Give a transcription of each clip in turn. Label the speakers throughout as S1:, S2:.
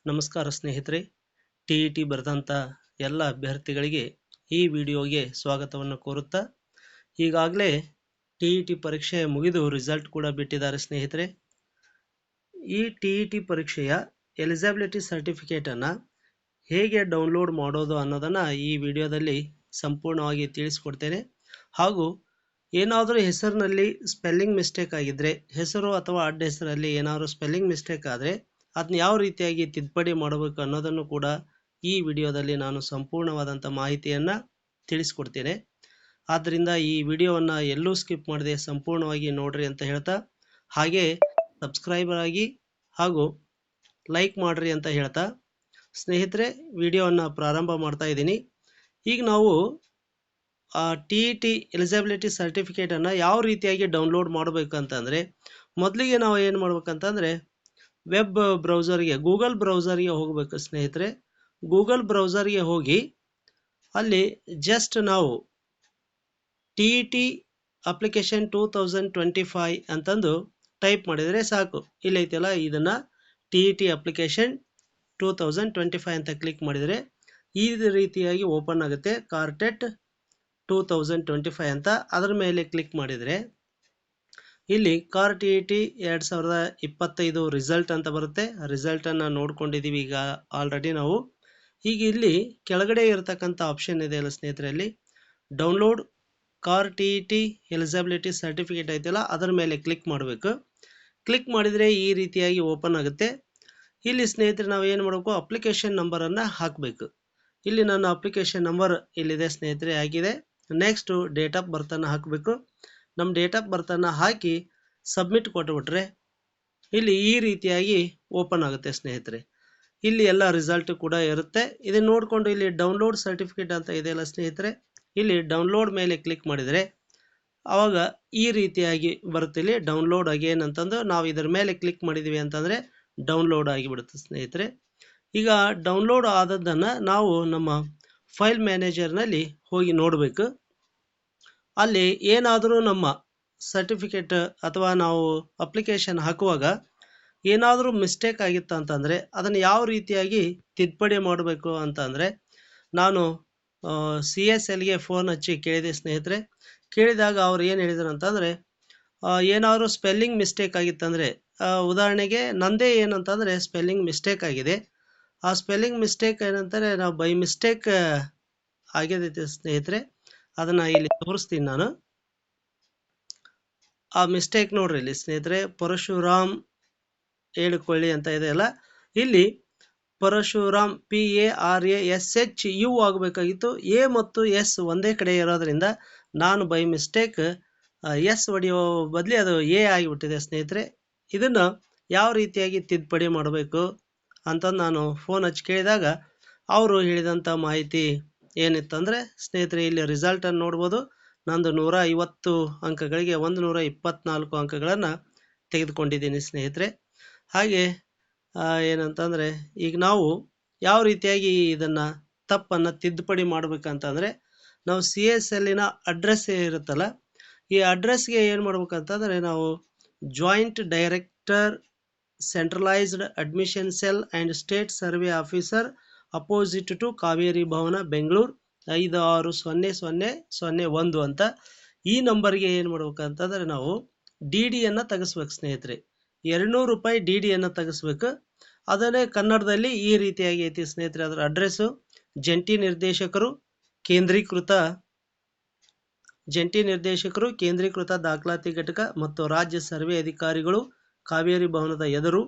S1: ನಮಸ್ಕಾರ ಸ್ನೇಹಿತರೆ. ಟಿ ಬರೆದಂಥ ಎಲ್ಲ ಅಭ್ಯರ್ಥಿಗಳಿಗೆ ಈ ವಿಡಿಯೋಗೆ ಸ್ವಾಗತವನ್ನು ಕೋರುತ್ತಾ, ಈಗಾಗಲೇ ಟಿ ಪರೀಕ್ಷೆ ಮುಗಿದು ರಿಸಲ್ಟ್ ಕೂಡ ಬಿಟ್ಟಿದ್ದಾರೆ ಸ್ನೇಹಿತರೆ. ಈ ಟಿ ಪರೀಕ್ಷೆಯ ಎಲಿಜಿಬಿಲಿಟಿ ಸರ್ಟಿಫಿಕೇಟನ್ನು ಹೇಗೆ ಡೌನ್ಲೋಡ್ ಮಾಡೋದು ಅನ್ನೋದನ್ನು ಈ ವಿಡಿಯೋದಲ್ಲಿ ಸಂಪೂರ್ಣವಾಗಿ ತಿಳಿಸ್ಕೊಡ್ತೇನೆ. ಹಾಗೂ ಏನಾದರೂ ಹೆಸರಿನಲ್ಲಿ ಸ್ಪೆಲ್ಲಿಂಗ್ ಮಿಸ್ಟೇಕ್ ಆಗಿದ್ದರೆ, ಹೆಸರು ಅಥವಾ ಅಡ್ಡ ಹೆಸರಲ್ಲಿ ಏನಾದರೂ ಸ್ಪೆಲ್ಲಿಂಗ್ ಮಿಸ್ಟೇಕ್ ಆದರೆ ಅದನ್ನ ಯಾವ ರೀತಿಯಾಗಿ ತಿದ್ದುಪಡಿ ಮಾಡಬೇಕು ಅನ್ನೋದನ್ನು ಕೂಡ ಈ ವಿಡಿಯೋದಲ್ಲಿ ನಾನು ಸಂಪೂರ್ಣವಾದಂಥ ಮಾಹಿತಿಯನ್ನು ತಿಳಿಸ್ಕೊಡ್ತೇನೆ. ಆದ್ದರಿಂದ ಈ ವಿಡಿಯೋವನ್ನು ಎಲ್ಲೂ ಸ್ಕಿಪ್ ಮಾಡದೆ ಸಂಪೂರ್ಣವಾಗಿ ನೋಡ್ರಿ ಅಂತ ಹೇಳ್ತಾ, ಹಾಗೆ ಸಬ್ಸ್ಕ್ರೈಬರ್ ಆಗಿ ಹಾಗೂ ಲೈಕ್ ಮಾಡ್ರಿ ಅಂತ ಹೇಳ್ತಾ, ಸ್ನೇಹಿತರೆ ವಿಡಿಯೋವನ್ನು ಪ್ರಾರಂಭ ಮಾಡ್ತಾ ಇದ್ದೀನಿ. ಈಗ ನಾವು ಟಿ ಎಲಿಜಿಬಿಲಿಟಿ ಸರ್ಟಿಫಿಕೇಟನ್ನು ಯಾವ ರೀತಿಯಾಗಿ ಡೌನ್ಲೋಡ್ ಮಾಡಬೇಕು ಅಂತಂದರೆ, ಮೊದಲಿಗೆ ನಾವು ಏನು ಮಾಡ್ಬೇಕಂತಂದರೆ ವೆಬ್ ಬ್ರೌಸರ್ಗೆ, ಗೂಗಲ್ ಬ್ರೌಸರ್ಗೆ ಹೋಗಬೇಕು ಸ್ನೇಹಿತರೆ. ಗೂಗಲ್ ಬ್ರೌಸರ್ಗೆ ಹೋಗಿ ಅಲ್ಲಿ ಜಸ್ಟ್ ನಾವು ಟಿ ಅಪ್ಲಿಕೇಶನ್ 2025 ಅಂತಂದು ಟೈಪ್ ಮಾಡಿದರೆ ಸಾಕು. ಇಲ್ಲೈತಲ್ಲ, ಇದನ್ನು ಟಿ ಅಪ್ಲಿಕೇಶನ್ 2025 ಅಂತ ಕ್ಲಿಕ್ ಮಾಡಿದರೆ ಈ ರೀತಿಯಾಗಿ ಓಪನ್ ಆಗುತ್ತೆ. ಕಾರ್ಟೆಟ್ 2025 ಅಂತ ಅದರ ಮೇಲೆ ಕ್ಲಿಕ್ ಮಾಡಿದರೆ ಇಲ್ಲಿ ಕಾರ್ ಟಿ 2025 ರಿಸಲ್ಟ್ ಅಂತ ಬರುತ್ತೆ. ರಿಸಲ್ಟನ್ನು ನೋಡ್ಕೊಂಡಿದ್ದೀವಿ ಈಗ ಆಲ್ರೆಡಿ ನಾವು. ಈಗ ಇಲ್ಲಿ ಕೆಳಗಡೆ ಇರತಕ್ಕಂಥ ಆಪ್ಷನ್ ಇದೆ ಅಲ್ಲ ಸ್ನೇಹಿತರೆ, ಅಲ್ಲಿ download car T eligibility certificate ಐತಲ್ಲ, ಅದರ ಮೇಲೆ ಕ್ಲಿಕ್ ಮಾಡಬೇಕು. ಕ್ಲಿಕ್ ಮಾಡಿದರೆ ಈ ರೀತಿಯಾಗಿ ಓಪನ್ ಆಗುತ್ತೆ. ಇಲ್ಲಿ ಸ್ನೇಹಿತರೆ ನಾವು ಏನು ಮಾಡಬೇಕು, ಅಪ್ಲಿಕೇಶನ್ ನಂಬರನ್ನು ಹಾಕಬೇಕು. ಇಲ್ಲಿ ನನ್ನ ಅಪ್ಲಿಕೇಶನ್ ನಂಬರ್ ಇಲ್ಲಿದೆ ಸ್ನೇಹಿತರೆ, ಆಗಿದೆ. ನೆಕ್ಸ್ಟು ಡೇಟ್ ಆಫ್ ಬರ್ತನ್ನು ಹಾಕಬೇಕು. ನಮ್ಮ ಡೇಟ್ ಆಫ್ ಬರ್ತನ್ನು ಹಾಕಿ ಸಬ್ಮಿಟ್ ಕೊಟ್ಟುಬಿಟ್ರೆ ಇಲ್ಲಿ ಈ ರೀತಿಯಾಗಿ ಓಪನ್ ಆಗುತ್ತೆ ಸ್ನೇಹಿತರೆ. ಇಲ್ಲಿ ಎಲ್ಲ ರಿಸಲ್ಟ್ ಕೂಡ ಇರುತ್ತೆ. ಇದನ್ನು ನೋಡಿಕೊಂಡು ಇಲ್ಲಿ ಡೌನ್ಲೋಡ್ ಸರ್ಟಿಫಿಕೇಟ್ ಅಂತ ಇದೆಯಲ್ಲ ಸ್ನೇಹಿತರೆ, ಇಲ್ಲಿ ಡೌನ್ಲೋಡ್ ಮೇಲೆ ಕ್ಲಿಕ್ ಮಾಡಿದರೆ ಆವಾಗ ಈ ರೀತಿಯಾಗಿ ಬರುತ್ತೆ. ಇಲ್ಲಿ ಡೌನ್ಲೋಡ್ ಅಗೇನ್ ಅಂತಂದು ನಾವು ಇದರ ಮೇಲೆ ಕ್ಲಿಕ್ ಮಾಡಿದ್ದೀವಿ ಅಂತಂದರೆ ಡೌನ್ಲೋಡ್ ಆಗಿಬಿಡುತ್ತೆ ಸ್ನೇಹಿತರೆ. ಈಗ ಡೌನ್ಲೋಡ್ ಆದದ್ದನ್ನು ನಾವು ನಮ್ಮ ಫೈಲ್ ಮ್ಯಾನೇಜರ್ನಲ್ಲಿ ಹೋಗಿ ನೋಡಬೇಕು. ಅಲ್ಲಿ ಏನಾದರೂ ನಮ್ಮ ಸರ್ಟಿಫಿಕೇಟ್ ಅಥವಾ ನಾವು ಅಪ್ಲಿಕೇಶನ್ ಹಾಕುವಾಗ ಏನಾದರೂ ಮಿಸ್ಟೇಕ್ ಆಗಿತ್ತು ಅಂತಂದರೆ ಅದನ್ನು ಯಾವ ರೀತಿಯಾಗಿ ತಿದ್ದುಪಡಿ ಮಾಡಬೇಕು ಅಂತಂದರೆ, ನಾನು CSLಗೆ ಫೋನ್ ಹಚ್ಚಿ ಕೇಳಿದೆ ಸ್ನೇಹಿತರೆ. ಕೇಳಿದಾಗ ಅವ್ರು ಏನು ಹೇಳಿದ್ರು ಅಂತಂದರೆ, ಏನಾದರೂ ಸ್ಪೆಲ್ಲಿಂಗ್ ಮಿಸ್ಟೇಕ್ ಆಗಿತ್ತಂದರೆ, ಉದಾಹರಣೆಗೆ ನಂದೇ ಏನಂತಂದರೆ ಸ್ಪೆಲ್ಲಿಂಗ್ ಮಿಸ್ಟೇಕ್ ಆಗಿದೆ. ಆ ಸ್ಪೆಲ್ಲಿಂಗ್ ಮಿಸ್ಟೇಕ್ ಏನಂತಾರೆ, ನಾವು ಬೈ ಮಿಸ್ಟೇಕ್ ಆಗಿದೈತೆ ಸ್ನೇಹಿತರೆ. ಅದನ್ನು ಇಲ್ಲಿ ತೋರಿಸ್ತೀನಿ ನಾನು. ಆ ಮಿಸ್ಟೇಕ್ ನೋಡ್ರಿ ಇಲ್ಲಿ ಸ್ನೇಹಿತರೆ, ಪರಶುರಾಮ್ ಹೇಳಿಕೊಳ್ಳಿ ಅಂತ ಇದೆಯಲ್ಲ, ಇಲ್ಲಿ ಪರಶುರಾಮ್ PARASHU ಆಗಬೇಕಾಗಿತ್ತು. ಎ ಮತ್ತು ಎಸ್ ಒಂದೇ ಕಡೆ ಇರೋದ್ರಿಂದ ನಾನು ಬೈ ಮಿಸ್ಟೇಕ್ ಎಸ್ ಹೊಡೆಯೋ ಬದಲಿ ಅದು ಎ ಆಗಿಬಿಟ್ಟಿದೆ ಸ್ನೇಹಿತರೆ. ಇದನ್ನು ಯಾವ ರೀತಿಯಾಗಿ ತಿದ್ದುಪಡಿ ಮಾಡಬೇಕು ಅಂತ ನಾನು ಫೋನ್ ಹಚ್ಚಿ ಕೇಳಿದಾಗ ಅವರು ಹೇಳಿದಂಥ ಮಾಹಿತಿ ಏನಿತ್ತಂದರೆ ಸ್ನೇಹಿತರೆ, ಇಲ್ಲಿ ರಿಸಲ್ಟನ್ನು ನೋಡ್ಬೋದು. ನಂದು 150 ಅಂಕಗಳಿಗೆ 124 ಅಂಕಗಳನ್ನು ತೆಗೆದುಕೊಂಡಿದ್ದೀನಿ ಸ್ನೇಹಿತರೆ. ಹಾಗೆ ಏನಂತಂದರೆ, ಈಗ ನಾವು ಯಾವ ರೀತಿಯಾಗಿ ಇದನ್ನು ತಪ್ಪನ್ನು ತಿದ್ದುಪಡಿ ಮಾಡಬೇಕಂತಂದರೆ, ನಾವು CSLನ ಅಡ್ರೆಸ್ ಇರುತ್ತಲ್ಲ, ಈ ಅಡ್ರೆಸ್ಗೆ ಏನು ಮಾಡ್ಬೇಕಂತಂದರೆ ನಾವು joint director centralised admission cell and state survey officer opposite to Kaveri Bhavan Bengaluru 560001 ಅಂತ ಈ ನಂಬರ್ಗೆ ಏನು ಮಾಡ್ಬೇಕಂತಂದರೆ ನಾವು DDಯನ್ನು ತೆಗೆಸ್ಬೇಕು ಸ್ನೇಹಿತರೆ. 200 ರೂಪಾಯಿ DDಯನ್ನು ತೆಗೆಸ್ಬೇಕು. ಅದನ್ನೇ ಕನ್ನಡದಲ್ಲಿ ಈ ರೀತಿಯಾಗಿ ಐತಿ ಸ್ನೇಹಿತರೆ. ಅದರ ಅಡ್ರೆಸ್ಸು ಜಂಟಿ ನಿರ್ದೇಶಕರು ಕೇಂದ್ರೀಕೃತ ದಾಖಲಾತಿ ಘಟಕ ಮತ್ತು ರಾಜ್ಯ ಸರ್ವೆ ಅಧಿಕಾರಿಗಳು, ಕಾವೇರಿ ಭವನದ ಎದುರು,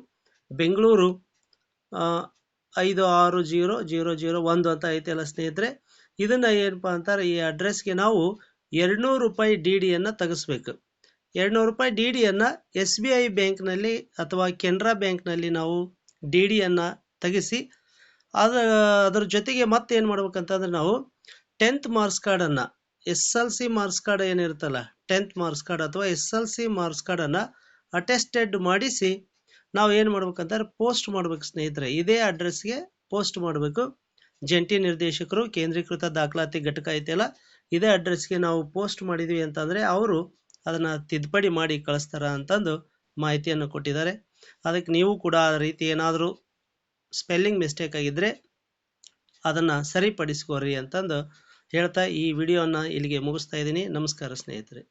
S1: ಬೆಂಗಳೂರು 560001 ಅಂತ ಐತೆಲ್ಲ ಸ್ನೇಹಿತರೆ. ಇದನ್ನು ಏನಪ್ಪ ಅಂತಾರೆ, ಈ ಅಡ್ರೆಸ್ಗೆ ನಾವು 200 ರೂಪಾಯಿ DDಯನ್ನು ತೆಗೆಸ್ಬೇಕು. 200 ರೂಪಾಯಿ DDಯನ್ನು SBI ಬ್ಯಾಂಕ್ನಲ್ಲಿ ಅಥವಾ ಕೆನರಾ ಬ್ಯಾಂಕ್ನಲ್ಲಿ ನಾವು DDಯನ್ನು ತೆಗೆಸಿ ಅದರ ಜೊತೆಗೆ ಮತ್ತೆ ಏನು ಮಾಡ್ಬೇಕಂತಂದ್ರೆ ನಾವು 10th ಮಾರ್ಕ್ಸ್ ಕಾರ್ಡನ್ನು, SLC ಮಾರ್ಕ್ಸ್ ಕಾರ್ಡ್ ಏನಿರುತ್ತಲ್ಲ, 10th ಮಾರ್ಕ್ಸ್ ಕಾರ್ಡ್ ಅಥವಾ SLC ಮಾರ್ಕ್ಸ್ ಕಾರ್ಡನ್ನು ಅಟೆಸ್ಟೆಡ್ ಮಾಡಿಸಿ ನಾವು ಏನು ಮಾಡ್ಬೇಕಂತಾರೆ ಪೋಸ್ಟ್ ಮಾಡಬೇಕು ಸ್ನೇಹಿತರೆ. ಇದೇ ಅಡ್ರೆಸ್ಗೆ ಪೋಸ್ಟ್ ಮಾಡಬೇಕು. ಜಂಟಿ ನಿರ್ದೇಶಕರು ಕೇಂದ್ರೀಕೃತ ದಾಖಲಾತಿ ಘಟಕ ಐತೆಲ್ಲ, ಇದೇ ಅಡ್ರೆಸ್ಗೆ ನಾವು ಪೋಸ್ಟ್ ಮಾಡಿದ್ವಿ ಅಂತಂದರೆ ಅವರು ಅದನ್ನು ತಿದ್ದುಪಡಿ ಮಾಡಿ ಕಳಿಸ್ತಾರ ಅಂತಂದು ಮಾಹಿತಿಯನ್ನು ಕೊಟ್ಟಿದ್ದಾರೆ. ಅದಕ್ಕೆ ನೀವು ಕೂಡ ಆ ರೀತಿ ಏನಾದರೂ ಸ್ಪೆಲ್ಲಿಂಗ್ ಮಿಸ್ಟೇಕ್ ಆಗಿದ್ದರೆ ಅದನ್ನು ಸರಿಪಡಿಸ್ಕೋರಿ ಅಂತಂದು ಹೇಳ್ತಾ ಈ ವಿಡಿಯೋನ ಇಲ್ಲಿಗೆ ಮುಗಿಸ್ತಾ ಇದ್ದೀನಿ. ನಮಸ್ಕಾರ ಸ್ನೇಹಿತರೆ.